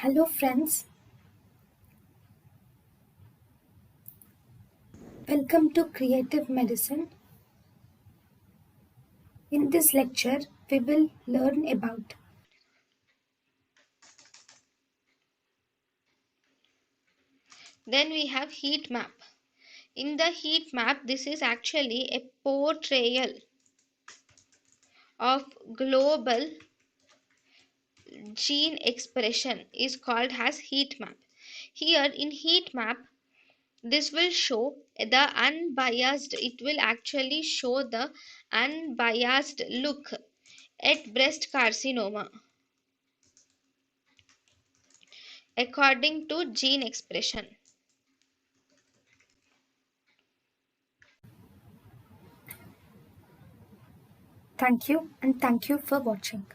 Hello, friends. Welcome to Creative Medicine. In this lecture, we will learn about Then we have heat map. In the heat map, this is actually a portrayal of global gene expression is called as heat map. Here in heat map, this will show the unbiased, it will actually show the unbiased look at breast carcinoma according to gene expression. thank you and thank you for watching.